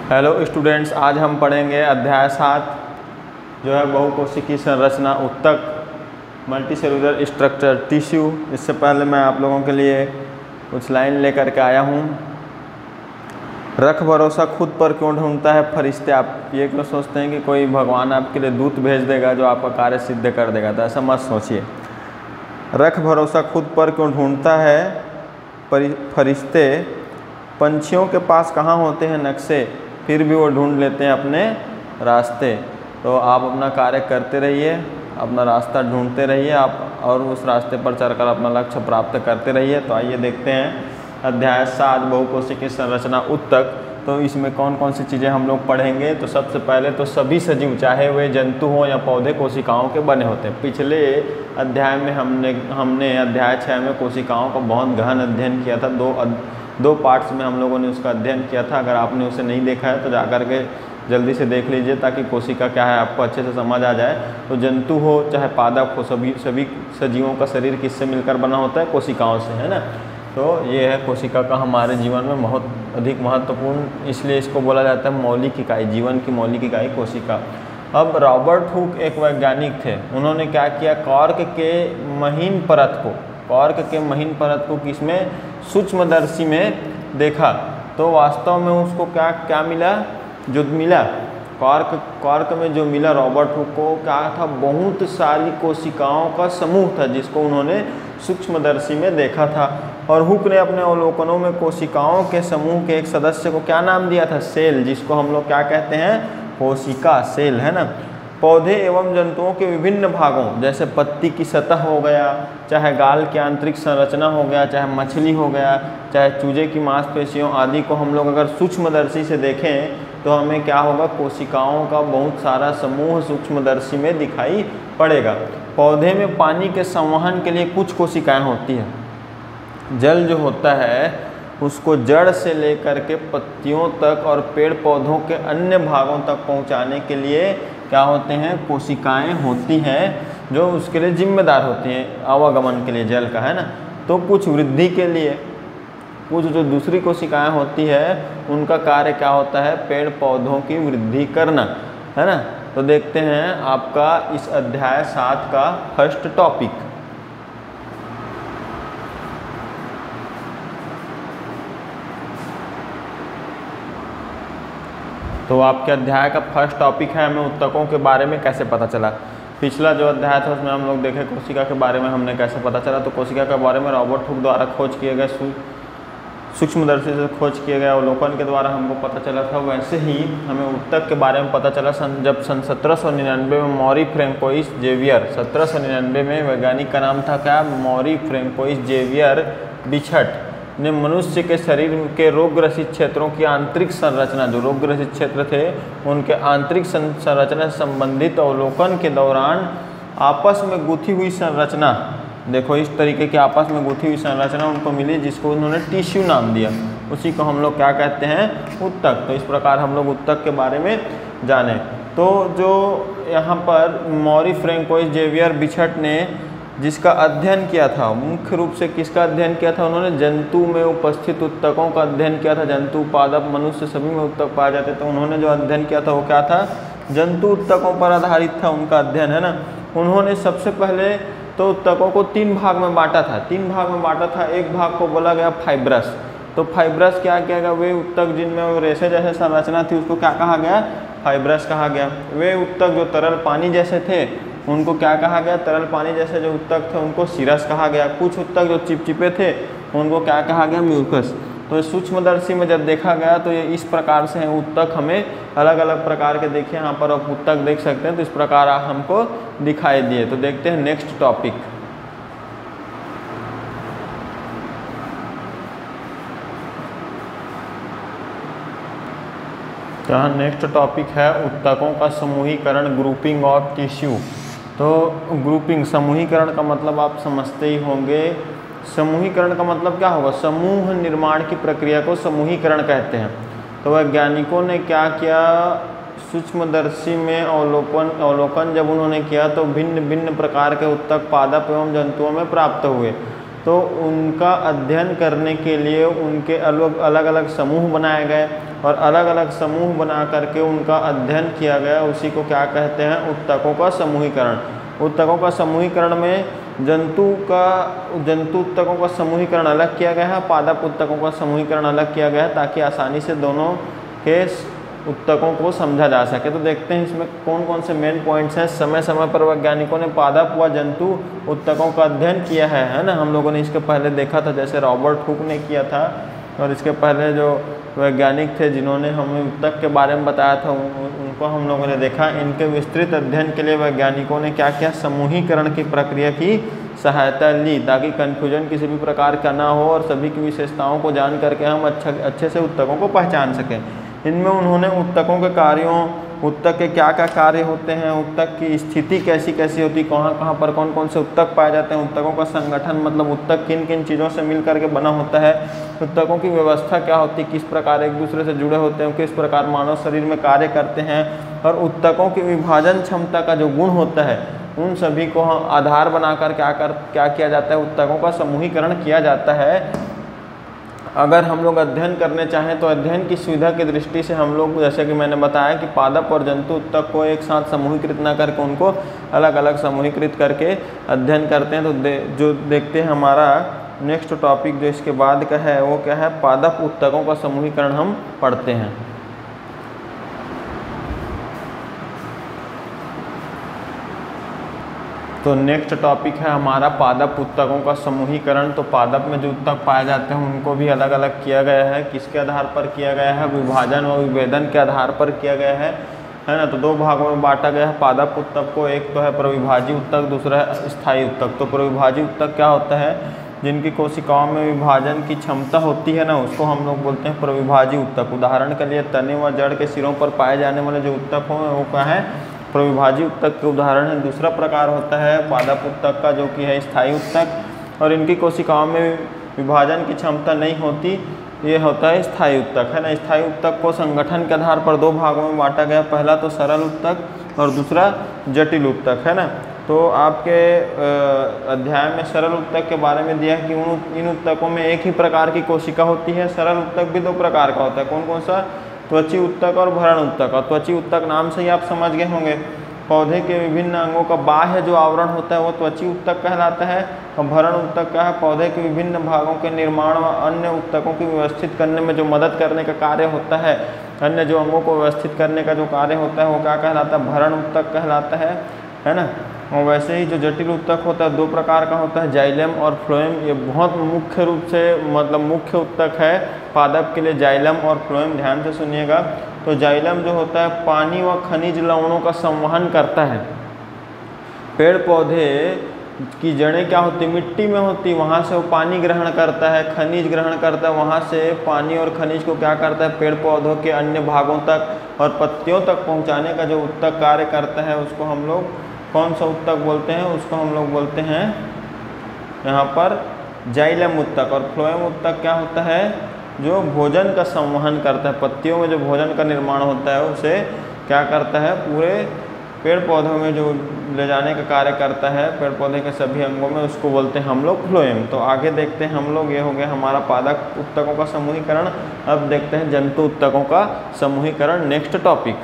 Hello students, आज हम पढ़ेंगे अध्याय 7 जो है बहुकोशिकीय संरचना ऊतक मल्टीसेलुलर स्ट्रक्चर टिश्यू। इससे पहले मैं आप लोगों के लिए कुछ लाइन लेकर के आया हूँ। रख भरोसा खुद पर क्यों ढूंढता है फरिश्ते। आप ये क्यों सोचते हैं कि कोई भगवान आपके लिए दूत भेज देगा जो आपका कार्य सिद्ध कर देगा, तो ऐसा मत सोचिए। रख भरोसा खुद पर क्यों ढूंढता है फरिश्ते। पंछियों के पास कहाँ होते हैं नक्शे, फिर भी वो ढूंढ लेते हैं अपने रास्ते। तो आप अपना कार्य करते रहिए, अपना रास्ता ढूंढते रहिए आप, और उस रास्ते पर चलकर अपना लक्ष्य प्राप्त करते रहिए। तो आइए देखते हैं अध्याय 7 बहुकोशिकीय संरचना ऊतक। तो इसमें कौन कौन सी चीज़ें हम लोग पढ़ेंगे। तो सबसे पहले तो सभी सजीव, चाहे वे जंतु हों या पौधे, कोशिकाओं के बने होते हैं। पिछले अध्याय में हमने अध्याय 6 में कोशिकाओं का बहुत गहन अध्ययन किया था। दो पार्ट्स में हम लोगों ने उसका अध्ययन किया था। अगर आपने उसे नहीं देखा है तो जा कर के जल्दी से देख लीजिए, ताकि कोशिका क्या है आपको अच्छे से समझ आ जाए। तो जंतु हो चाहे पादप हो, सभी सजीवों का शरीर किससे मिलकर बना होता है, कोशिकाओं से, है ना। तो ये है कोशिका का हमारे जीवन में बहुत अधिक महत्वपूर्ण, इसलिए इसको बोला जाता है मौलिक इकाई, जीवन की मौलिक इकाई कोशिका। अब रॉबर्ट हुक एक वैज्ञानिक थे। उन्होंने क्या किया, कॉर्क के महीन परत को किसमें, सूक्ष्मदर्शी में देखा। तो वास्तव में उसको क्या मिला, जो मिला कॉर्क में जो मिला रॉबर्ट हुक को, क्या था, बहुत सारी कोशिकाओं का समूह था जिसको उन्होंने सूक्ष्मदर्शी में देखा था। और हुक ने अपने अवलोकनों में कोशिकाओं के समूह के एक सदस्य को क्या नाम दिया था, सेल, जिसको हम लोग क्या कहते हैं, कोशिका, सेल, है ना। पौधे एवं जंतुओं के विभिन्न भागों, जैसे पत्ती की सतह हो गया, चाहे गाल की आंतरिक संरचना हो गया, चाहे मछली हो गया, चाहे चूजे की मांसपेशियों आदि को हम लोग अगर सूक्ष्मदर्शी से देखें तो हमें क्या होगा, कोशिकाओं का बहुत सारा समूह सूक्ष्मदर्शी में दिखाई पड़ेगा। पौधे में पानी के संवहन के लिए कुछ कोशिकाएं होती हैं। जल जो होता है उसको जड़ से लेकर के पत्तियों तक और पेड़ पौधों के अन्य भागों तक पहुंचाने के लिए क्या होते हैं, कोशिकाएं होती हैं, जो उसके लिए जिम्मेदार होती हैं, आवागमन के लिए जल का, है ना। तो कुछ वृद्धि के लिए, कुछ जो दूसरी कोशिकाएं होती है उनका कार्य क्या होता है, पेड़ पौधों की वृद्धि करना, है ना। तो देखते हैं आपका इस अध्याय 7 का फर्स्ट टॉपिक। तो आपके अध्याय का फर्स्ट टॉपिक है, हमें ऊतकों के बारे में कैसे पता चला। पिछला जो अध्याय था उसमें हम लोग देखे कोशिका के बारे में हमने कैसे पता चला। तो कोशिका के बारे में रॉबर्ट हुक द्वारा खोज किए गए, सूक्ष्मदर्शी से खोज किए गए अवलोकन के द्वारा हमको पता चला था। वैसे ही हमें ऊतक के बारे में पता चला जब सन 1799 में मॉरी फ्रैंकोइस जेवियर, 1799 में वैज्ञानिक का नाम था क्या, मॉरी फ्रैंकोइस जेवियर बिछट ने मनुष्य के शरीर के रोगग्रसित क्षेत्रों की आंतरिक संरचना, जो रोगग्रसित क्षेत्र थे उनके आंतरिक संरचना से संबंधित अवलोकन के दौरान आपस में गुथी हुई संरचना, देखो इस तरीके की आपस में गुथी हुई संरचना उनको मिली, जिसको उन्होंने टिश्यू नाम दिया। उसी को हम लोग क्या कहते हैं, ऊतक। तो इस प्रकार हम लोग ऊतक के बारे में जाने। तो जो यहाँ पर मॉरी फ्रैंकोइस जेवियर बिछट ने जिसका अध्ययन किया था, मुख्य रूप से किसका अध्ययन किया था, उन्होंने जंतु में उपस्थित ऊतकों का अध्ययन किया था। जंतु, पादप, मनुष्य सभी में ऊतक पाए जाते। तो उन्होंने जो अध्ययन किया था वो क्या था, जंतु ऊतकों पर आधारित था उनका अध्ययन, है ना। उन्होंने सबसे पहले तो ऊतकों को 3 भाग में बांटा था। 3 भाग में बांटा था। एक भाग को बोला गया फाइब्रस। तो फाइब्रस क्या किया गया, वे ऊतक जिनमें रेशे जैसे संरचना थी उसको क्या कहा गया, फाइब्रस कहा गया। वे ऊतक जो तरल पानी जैसे थे उनको क्या कहा गया, तरल पानी जैसे जो ऊतक थे उनको सीरस कहा गया। कुछ ऊतक जो चिपचिपे थे उनको क्या कहा गया, म्यूकस। तो सूक्ष्मदर्शी में जब देखा गया तो ये इस प्रकार से हैं ऊतक, हमें अलग अलग प्रकार के, देखिए यहाँ पर आप ऊतक देख सकते हैं। तो इस प्रकार हमको दिखाई दिए। तो देखते हैं नेक्स्ट टॉपिक। यहाँ नेक्स्ट टॉपिक है ऊतकों का समूहीकरण, ग्रुपिंग ऑफ टिश्यू। तो ग्रुपिंग, समूहीकरण का मतलब आप समझते ही होंगे। समूहीकरण का मतलब क्या होगा, समूह निर्माण की प्रक्रिया को समूहीकरण कहते हैं। तो वैज्ञानिकों ने क्या किया, सूक्ष्मदर्शी में अवलोकन जब उन्होंने किया तो भिन्न भिन्न प्रकार के ऊतक पादप एवं जंतुओं में प्राप्त हुए। तो उनका अध्ययन करने के लिए उनके अलग अलग समूह बनाए गए और अलग अलग समूह बना करके उनका अध्ययन किया गया। उसी को क्या कहते हैं? उत्तकों का समूहीकरण। उत्तकों का समूहीकरण में जंतु उत्तकों का समूहीकरण अलग किया गया है, पादप उत्तकों का समूहीकरण अलग किया गया है, ताकि आसानी से दोनों के उत्तकों को समझा जा सके। तो देखते हैं इसमें कौन कौन से मेन पॉइंट्स हैं। समय समय पर वैज्ञानिकों ने पादप व जंतु उत्तकों का अध्ययन किया है ना। हम लोगों ने इसके पहले देखा था, जैसे रॉबर्ट हुक ने किया था, और इसके पहले जो वैज्ञानिक थे जिन्होंने हमें उत्तक के बारे में बताया था उनको हम लोगों ने देखा। इनके विस्तृत अध्ययन के लिए वैज्ञानिकों ने क्या किया? समूहीकरण की प्रक्रिया की सहायता ली, ताकि कन्फ्यूजन किसी भी प्रकार का ना हो और सभी की विशेषताओं को जान करके हम अच्छे से उत्तकों को पहचान सकें। इनमें उन्होंने उत्तकों के कार्यों, उत्तक के क्या क्या कार्य होते हैं, उत्तक की स्थिति कैसी कैसी होती, कहाँ पर कौन कौन से उत्तक पाए जाते हैं, उत्तकों का संगठन मतलब उत्तक किन किन चीज़ों से मिल करके बना होता है, उत्तकों की व्यवस्था क्या होती है, किस प्रकार एक दूसरे से जुड़े होते हैं, किस प्रकार मानव शरीर में कार्य करते हैं, और उत्तकों की विभाजन क्षमता का जो गुण होता है उन सभी को आधार बनाकर क्या किया जाता है? उत्तकों का समूहीकरण किया जाता है। अगर हम लोग अध्ययन करने चाहें तो अध्ययन की सुविधा की दृष्टि से हम लोग, जैसे कि मैंने बताया कि पादप और जंतु उत्तक को एक साथ समूहीकृत ना करके उनको अलग अलग समूहीकृत करके अध्ययन करते हैं। तो जो देखते हैं हमारा नेक्स्ट टॉपिक जो इसके बाद का है वो क्या है? पादप उत्तकों का समूहीकरण हम पढ़ते हैं। तो नेक्स्ट टॉपिक है हमारा पादप उत्तकों का समूहीकरण। तो पादप में जो उत्तक पाए जाते हैं उनको भी अलग अलग किया गया है। किसके आधार पर किया गया है? विभाजन व विभेदन के आधार पर किया गया है ना। तो दो भागों में बांटा गया है पादप उत्तक को। एक तो है प्रविभाजी उत्तक, दूसरा है स्थायी उत्तक। तो प्रविभाजी उत्तक क्या होता है? जिनकी कोशिकाओं में विभाजन की क्षमता होती है ना, उसको हम लोग बोलते हैं प्रविभाजी उत्तक। उदाहरण के लिए तने व जड़ के सिरों पर पाए जाने वाले जो उत्तक हो वो क्या है? प्रविभाजी उत्तक के उदाहरण है। दूसरा प्रकार होता है पादप उत्तक का, जो कि है स्थायी उत्तक, और इनकी कोशिकाओं में विभाजन की क्षमता नहीं होती, ये होता है स्थायी उत्तक, है ना। स्थायी उत्तक को संगठन के आधार पर दो भागों में बांटा गया। पहला तो सरल उत्तक और दूसरा जटिल उत्तक, है ना। तो आपके अध्याय में सरल उत्तक के बारे में दिया है कि इन उत्तकों में एक ही प्रकार की कोशिका होती है। सरल उत्तक भी दो प्रकार का होता है। कौन कौन सा? त्वची उत्तक और भरण उत्तक। और त्वची उत्तक नाम से ही आप समझ गए होंगे, पौधे के विभिन्न अंगों का बाह्य जो आवरण होता है वो त्वची उत्तक कहलाता है। और भरण उत्तक क्या है? पौधे के विभिन्न भागों के निर्माण व अन्य उत्तकों की व्यवस्थित करने में जो मदद करने का कार्य होता है, अन्य जो अंगों को व्यवस्थित करने का जो कार्य होता है वो क्या कहलाता है? भरण उत्तक कहलाता है ना। और वैसे ही जो जटिल उत्तक होता है दो प्रकार का होता है, जाइलम और फ्लोएम। ये बहुत मुख्य रूप से मतलब मुख्य उत्तक है पादप के लिए, जाइलम और फ्लोएम। ध्यान से सुनिएगा। तो जाइलम जो होता है पानी व खनिज लवणों का संवहन करता है। पेड़ पौधे की जड़ें क्या होती? मिट्टी में होती, वहाँ से वो पानी ग्रहण करता है, खनिज ग्रहण करता है, वहाँ से पानी और खनिज को क्या करता है? पेड़ पौधों के अन्य भागों तक और पत्तियों तक पहुँचाने का जो उत्तक कार्य करता है उसको हम लोग कौन सा उत्तक बोलते हैं? उसको हम लोग बोलते हैं यहाँ पर जाइलम उत्तक। और फ्लोएम उत्तक क्या होता है? जो भोजन का संवहन करता है, पत्तियों में जो भोजन का निर्माण होता है उसे क्या करता है? पूरे पेड़ पौधों में जो ले जाने का कार्य करता है, पेड़ पौधे के सभी अंगों में, उसको बोलते हैं हम लोग फ्लोएम। तो आगे देखते हैं हम लोग, ये हो गया हमारा पादप उत्तकों का समूहीकरण। अब देखते हैं जंतु उत्तकों का समूहीकरण, नेक्स्ट टॉपिक।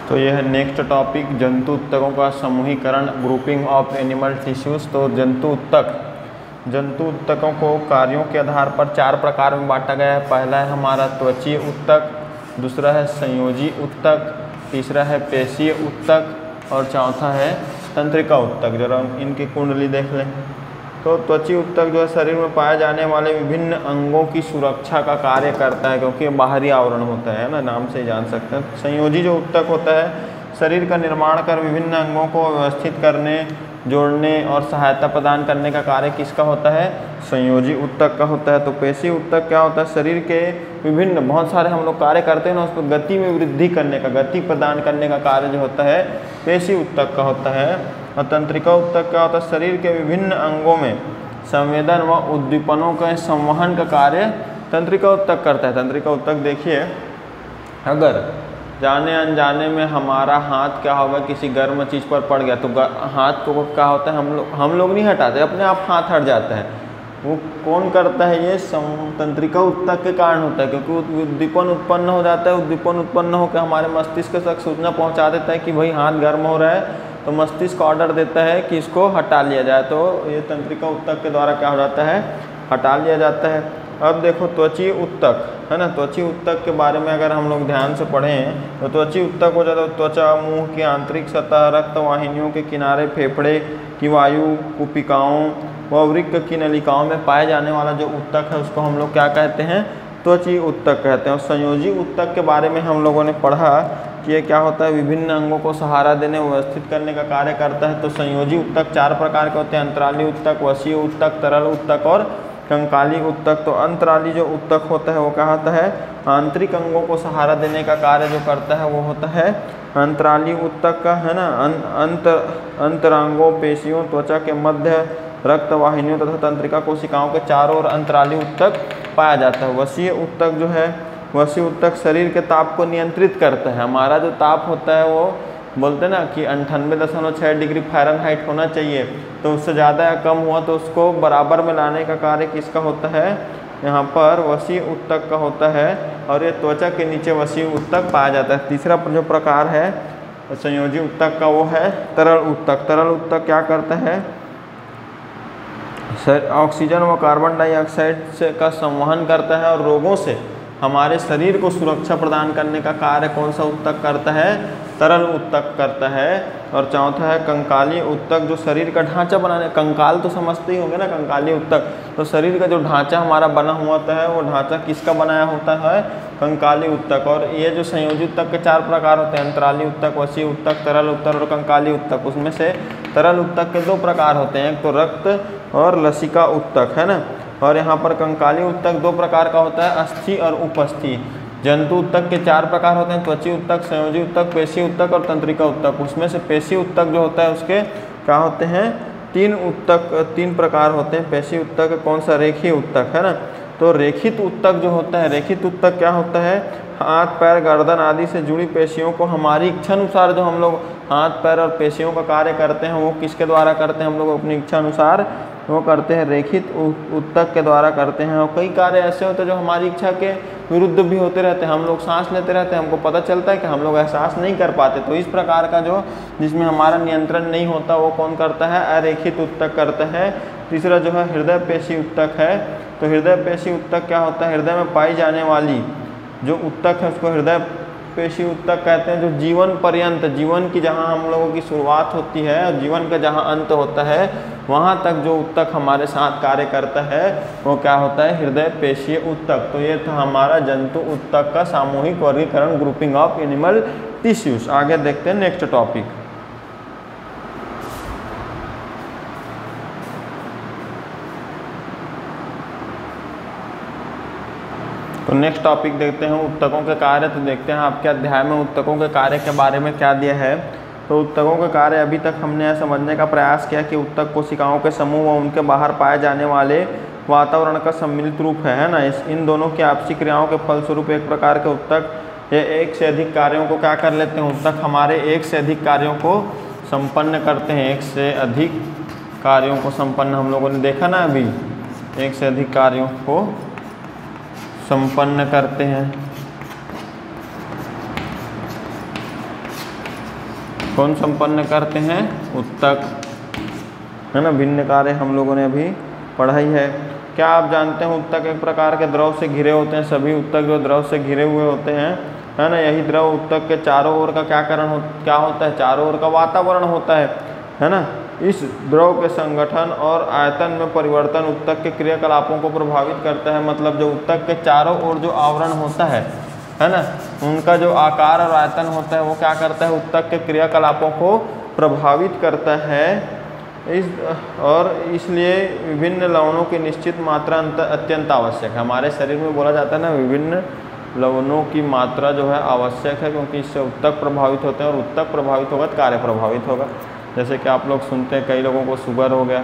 तो यह है नेक्स्ट टॉपिक, जंतु उत्तकों का समूहीकरण, ग्रुपिंग ऑफ एनिमल टिश्यूज़। तो जंतु उत्तकों को कार्यों के आधार पर चार प्रकार में बांटा गया है। पहला है हमारा त्वचीय उत्तक, दूसरा है संयोजी उत्तक, तीसरा है पेशीय उत्तक और चौथा है तंत्रिका उत्तक। जरा इनकी कुंडली देख लें। तो त्वचीय उत्तक जो है शरीर में पाए जाने वाले विभिन्न अंगों की सुरक्षा का कार्य करता है, क्योंकि बाहरी आवरण होता है ना, नाम से जान सकते हैं। संयोजी जो उत्तक होता है शरीर का निर्माण कर विभिन्न अंगों को व्यवस्थित करने, जोड़ने और सहायता प्रदान करने का कार्य किसका होता है? संयोजी उत्तक का होता है। तो पेशीय उत्तक क्या होता है? शरीर के विभिन्न बहुत सारे हम लोग कार्य करते हैं ना, उसको गति में वृद्धि करने का, गति प्रदान करने का कार्य जो होता है पेशीय उत्तक का होता है। और तंत्रिका उत्तक क्या होता है? शरीर के विभिन्न अंगों में संवेदन व उद्दीपनों के संवहन का कार्य तंत्रिका उत्तक करता है। तंत्रिका उत्तक देखिए, अगर जाने अनजाने में हमारा हाथ क्या होगा किसी गर्म चीज़ पर पड़ गया तो हाथ को क्या होता है, हम लोग नहीं हटाते, अपने आप हाथ हट जाता है। वो कौन करता है, ये तंत्रिका उत्तक के कारण होता है, क्योंकि उद्दीपन उत्पन्न हो जाता है। उद्दीपन उत्पन्न होकर हमारे मस्तिष्क तक सूचना पहुंचा देता है कि भाई हाथ गर्म हो रहा है, तो मस्तिष्क ऑर्डर देता है कि इसको हटा लिया जाए। तो ये तंत्रिका उत्तक के द्वारा क्या हो जाता है, हटा लिया जाता है। अब देखो त्वचीय उत्तक है ना, त्वचीय उत्तक के बारे में अगर हम लोग ध्यान से पढ़ें तो त्वचीय उत्तक हो जाता है त्वचा, मुंह की आंतरिक सतह, रक्त वाहिनियों के किनारे, फेफड़े की वायु कुपिकाओं व वृक्क की नलिकाओं में पाए जाने वाला जो उत्तक है उसको हम लोग क्या कहते हैं, त्वचीय उत्तक कहते हैं। और संयोजी उत्तक के बारे में हम लोगों ने पढ़ा कि ये क्या होता है, विभिन्न अंगों को सहारा देने व्यवस्थित करने का कार्य करता है। तो संयोजी उत्तक 4 प्रकार के होते हैं, अंतराली उत्तक, वसीय उत्तक, तरल उत्तक और कंकाली उत्तक। तो अंतराली जो उत्तक होता है वो क्या होता है, आंतरिक अंगों को सहारा देने का कार्य जो करता है वो होता है अंतराली उत्तक का, है ना। अंतरांगों, पेशियों, त्वचा के मध्य, रक्त वाहिनियों तथा तंत्रिका कोशिकाओं के चारों ओर अंतराली उत्तक पाया जाता है। वसीय उत्तक जो है, वसीय उत्तक शरीर के ताप को नियंत्रित करता है। हमारा जो ताप होता है वो बोलते हैं ना कि 98.6 डिग्री फ़ारेनहाइट होना चाहिए, तो उससे ज़्यादा या कम हुआ तो उसको बराबर में लाने का कार्य किसका होता है, यहाँ पर वसीय उत्तक का होता है। और ये त्वचा के नीचे वसीय उत्तक पाया जाता है। तीसरा जो प्रकार है संयोजी उत्तक का वो है तरल उत्तक। तरल उत्तक क्या करता है, ऑक्सीजन व कार्बन डाइऑक्साइड से का संवहन करता है और रोगों से हमारे शरीर को सुरक्षा प्रदान करने का कार्य कौन सा उत्तक करता है, तरल उत्तक करता है। और चौथा है कंकाली उत्तक, जो शरीर का ढांचा बनाने, कंकाल तो समझते ही होंगे ना, कंकाली उत्तक तो शरीर का जो ढांचा हमारा बना हुआ होता है वो ढांचा किसका बनाया होता है, कंकाली उत्तक। और ये जो संयोजी उत्तक के 4 प्रकार होते हैं, अंतराली उत्तक, वसीय उत्तक, तरल उत्तक और कंकाली उत्तक। उसमें से तरल उत्तक के 2 प्रकार होते हैं, एक तो रक्त और लसिका उत्तक, है ना। और यहाँ पर कंकाली उत्तक 2 प्रकार का होता है, अस्थि और उपस्थि। जंतु उत्तक के 4 प्रकार होते हैं, त्वचीय उत्तक, संयोजी उत्तक, पेशी उत्तक और तंत्रिका उत्तक। उसमें से पेशी उत्तक जो होता है उसके क्या होते हैं, 3 प्रकार होते हैं। पेशी उत्तक कौन सा, रेखीय उत्तक, है ना। तो रेखित उत्तक जो होता है, रेखित उत्तक क्या होता है, हाथ पैर गर्दन आदि से जुड़ी पेशियों को हमारी इच्छा अनुसार जो हम लोग हाथ पैर और पेशियों का कार्य करते हैं वो किसके द्वारा करते हैं, हम लोग अपनी इच्छा अनुसार वो करते हैं, रेखित उत्तक के द्वारा करते हैं। और कई कार्य ऐसे होते हैं जो हमारी इच्छा के विरुद्ध भी होते रहते हैं। हम लोग सांस लेते रहते हैं, हमको पता चलता है कि हम लोग एहसास नहीं कर पाते। तो इस प्रकार का जो जिसमें हमारा नियंत्रण नहीं होता वो कौन करता है, अरेखित उत्तक करता है। तीसरा जो है हृदय पेशी उत्तक है। तो हृदय पेशी उत्तक क्या होता है, हृदय में पाई जाने वाली जो उत्तक है उसको हृदय पेशी उत्तक कहते हैं, जो जीवन पर्यंत, जीवन की जहाँ हम लोगों की शुरुआत होती है और जीवन का जहाँ अंत होता है वहाँ तक जो उत्तक हमारे साथ कार्य करता है वो क्या होता है, हृदय पेशीय उत्तक। तो ये था हमारा जंतु उत्तक का सामूहिक वर्गीकरण, ग्रुपिंग ऑफ एनिमल टिश्यूज। आगे देखते हैं नेक्स्ट टॉपिक। तो नेक्स्ट टॉपिक देखते हैं उत्तकों के कार्य। तो देखते हैं आपके अध्याय में उत्तकों के कार्य के बारे में क्या दिया है। तो उत्तकों के कार्य अभी तक हमने यह समझने का प्रयास किया कि उत्तक कोशिकाओं के समूह व उनके बाहर पाए जाने वाले वातावरण का सम्मिलित रूप है ना। इन दोनों की आपसी क्रियाओं के फलस्वरूप एक प्रकार के उत्तक ये एक से अधिक कार्यों को क्या कर लेते हैं, उत्तक हमारे एक से अधिक कार्यों को संपन्न करते हैं। एक से अधिक कार्यों को संपन्न हम लोगों ने देखा ना अभी, एक से अधिक कार्यों को संपन्न करते हैं। कौन संपन्न करते हैं, उत्तक, है ना। भिन्न कार्य हम लोगों ने अभी पढ़ाई है। क्या आप जानते हैं उत्तक एक प्रकार के द्रव से घिरे होते हैं। सभी उत्तक जो द्रव से घिरे हुए होते हैं, है ना। यही द्रव उत्तक के चारों ओर का क्या होता है, चारों ओर का वातावरण होता है ना। इस द्रव के संगठन और आयतन में परिवर्तन उत्तक के क्रियाकलापों को प्रभावित करता है। मतलब जो उत्तक के चारों ओर जो आवरण होता है ना, उनका जो आकार और आयतन होता है वो क्या करता है, उत्तक के क्रियाकलापों को प्रभावित करता है। और इसलिए विभिन्न लवणों की निश्चित मात्रा अत्यंत आवश्यक है। हमारे शरीर में बोला जाता है ना, विभिन्न लवणों की मात्रा जो है आवश्यक है, क्योंकि इससे उत्तक प्रभावित होते हैं और उत्तक प्रभावित होगा तो कार्य प्रभावित होगा। जैसे कि आप लोग सुनते हैं कई लोगों को शुगर हो गया,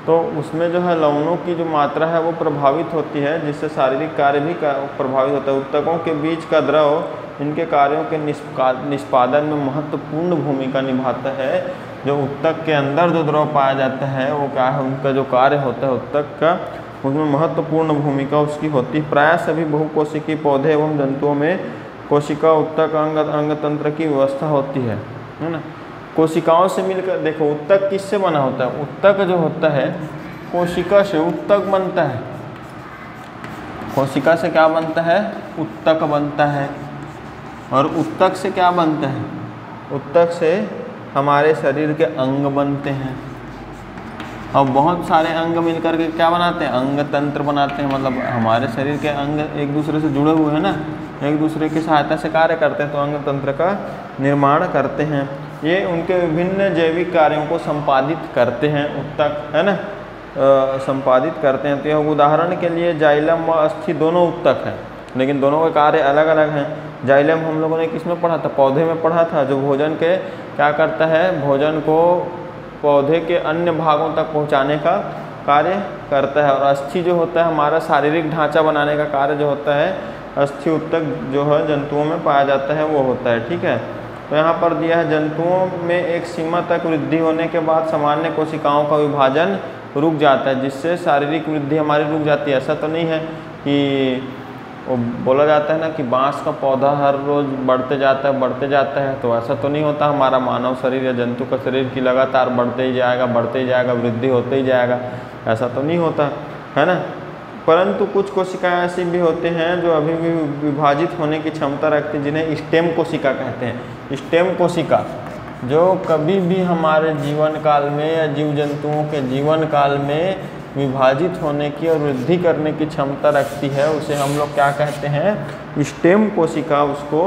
तो उसमें जो है लवणों की जो मात्रा है वो प्रभावित होती है, जिससे शारीरिक कार्य भी प्रभावित होता है। उत्तकों के बीच का द्रव इनके कार्यों के निष्पादन में महत्वपूर्ण भूमिका निभाता है। जो उत्तक के अंदर जो द्रव पाया जाता है वो क्या है, उनका जो कार्य होता है उत्तक का, उसमें महत्वपूर्ण भूमिका उसकी होती है। प्रायः सभी बहुकोशिकीय पौधे एवं जंतुओं में कोशिका उत्तक अंग तंत्र की व्यवस्था होती है ना। कोशिकाओं से मिलकर देखो, उत्तक किससे बना होता है? उत्तक जो होता है कोशिका से उत्तक बनता है। कोशिका से क्या बनता है? उत्तक बनता है। और उत्तक से क्या बनता है? उत्तक से हमारे शरीर के अंग बनते हैं। और बहुत सारे अंग मिलकर के क्या बनाते हैं? अंग तंत्र बनाते हैं। मतलब हमारे शरीर के अंग एक दूसरे से जुड़े हुए हैं ना, एक दूसरे की सहायता से कार्य करते हैं, तो अंग तंत्र का निर्माण करते हैं। ये उनके विभिन्न जैविक कार्यों को संपादित करते हैं, उत्तक है ना, संपादित करते हैं। तो यह उदाहरण के लिए जाइलम व अस्थि दोनों उत्तक हैं, लेकिन दोनों के कार्य अलग अलग हैं। जाइलम हम लोगों ने किस में पढ़ा था? पौधे में पढ़ा था, जो भोजन के क्या करता है? भोजन को पौधे के अन्य भागों तक पहुंचाने का कार्य करता है। और अस्थि जो होता है हमारा शारीरिक ढांचा बनाने का कार्य जो होता है, अस्थि उत्तक जो है जंतुओं में पाया जाता है, वो होता है। ठीक है, तो यहाँ पर दिया है जंतुओं में एक सीमा तक वृद्धि होने के बाद सामान्य कोशिकाओं का विभाजन रुक जाता है, जिससे शारीरिक वृद्धि हमारी रुक जाती है। ऐसा तो नहीं है कि वो बोला जाता है ना कि बांस का पौधा हर रोज़ बढ़ते जाता है, तो ऐसा तो नहीं होता। हमारा मानव शरीर या जंतु का शरीर की लगातार बढ़ते ही जाएगा, वृद्धि होते ही जाएगा, ऐसा तो नहीं होता है ना। परंतु कुछ कोशिकाएं ऐसी भी होते हैं जो अभी भी विभाजित होने की क्षमता रखती हैं, जिन्हें स्टेम कोशिका कहते हैं। स्टेम कोशिका जो कभी भी हमारे जीवन काल में या जीव जंतुओं के जीवन काल में विभाजित होने की और वृद्धि करने की क्षमता रखती है, उसे हम लोग क्या कहते हैं? स्टेम कोशिका उसको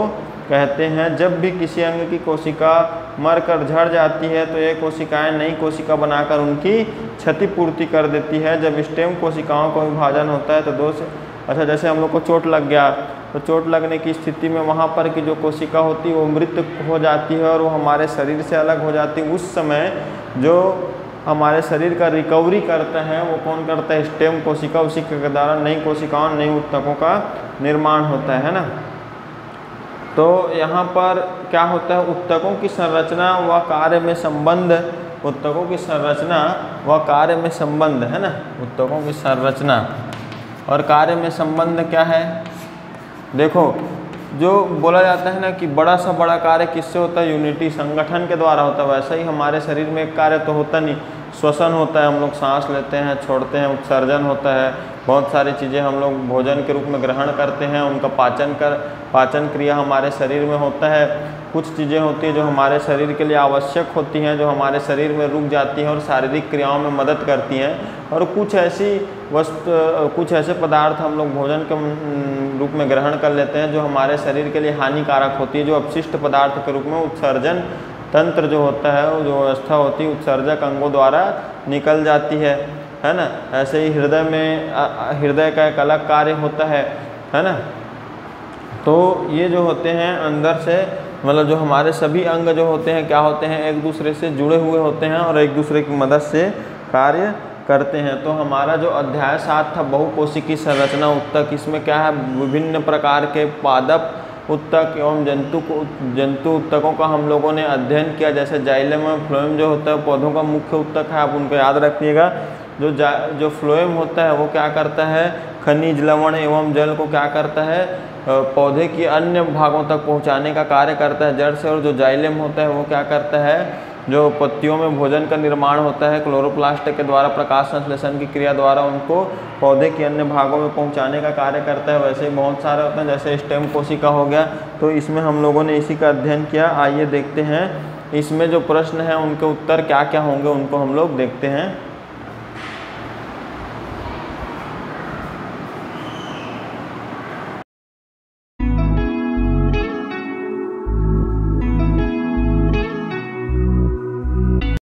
कहते हैं। जब भी किसी अंग की कोशिका मरकर झड़ जाती है तो ये कोशिकाएं नई कोशिका बनाकर उनकी क्षतिपूर्ति कर देती है। जब स्टेम कोशिकाओं का विभाजन होता है तो जैसे हम लोग को चोट लग गया, तो चोट लगने की स्थिति में वहाँ पर की जो कोशिका होती है वो मृत हो जाती है और वो हमारे शरीर से अलग हो जाती है। उस समय जो हमारे शरीर का रिकवरी करता है वो कौन करता है? स्टेम कोशिका। उसी के द्वारा नई कोशिकाओं, नई उत्तकों का निर्माण होता है ना। तो यहाँ पर क्या होता है? उत्तकों की संरचना व कार्य में संबंध, उत्तकों की संरचना व कार्य में संबंध है ना। उत्तकों की संरचना और कार्य में संबंध क्या है? देखो, जो बोला जाता है ना कि बड़ा सा बड़ा कार्य किससे होता है? यूनिटी, संगठन के द्वारा होता है। वैसा ही हमारे शरीर में एक कार्य तो होता नहीं, श्वसन होता है, हम लोग सांस लेते हैं, छोड़ते हैं, उत्सर्जन होता है, बहुत सारी चीज़ें हम लोग भोजन के रूप में ग्रहण करते हैं, उनका पाचन क्रिया हमारे शरीर में होता है। कुछ चीज़ें होती हैं जो हमारे शरीर के लिए आवश्यक होती हैं, जो हमारे शरीर में रुक जाती हैं और शारीरिक क्रियाओं में मदद करती हैं। और कुछ ऐसे पदार्थ हम लोग भोजन के रूप में ग्रहण कर लेते हैं जो हमारे शरीर के लिए हानिकारक होती है, जो अपशिष्ट पदार्थ के रूप में उत्सर्जन तंत्र जो होता है, वो जो व्यवस्था होती है उत्सर्जक अंगों द्वारा निकल जाती है ना। ऐसे ही हृदय का एक अलग कार्य होता है ना। तो ये जो होते हैं अंदर से, मतलब जो हमारे सभी अंग जो होते हैं क्या होते हैं? एक दूसरे से जुड़े हुए होते हैं और एक दूसरे की मदद से कार्य करते हैं। तो हमारा जो अध्याय 7 था बहुकोशिकीय संरचना उत्तक, इसमें क्या है? विभिन्न प्रकार के पादप उत्तक एवं जंतु उत्तकों का हम लोगों ने अध्ययन किया। जैसे जाइलम और फ्लोएम जो होता है पौधों का मुख्य उत्तक है, आप उनको याद रखिएगा। जो फ्लोएम होता है वो क्या करता है? खनिज, लवण एवं जल को क्या करता है? पौधे की अन्य भागों तक पहुंचाने का कार्य करता है जड़ से। और जो जाइलम होता है वो क्या करता है? जो पत्तियों में भोजन का निर्माण होता है क्लोरोप्लास्ट के द्वारा, प्रकाश संश्लेषण की क्रिया द्वारा उनको पौधे के अन्य भागों में पहुंचाने का कार्य करता है। वैसे ही बहुत सारे होते हैं, जैसे स्टेम कोशिका हो गया, तो इसमें हम लोगों ने इसी का अध्ययन किया। आइए देखते हैं इसमें जो प्रश्न है उनके उत्तर क्या क्या होंगे, उनको हम लोग देखते हैं।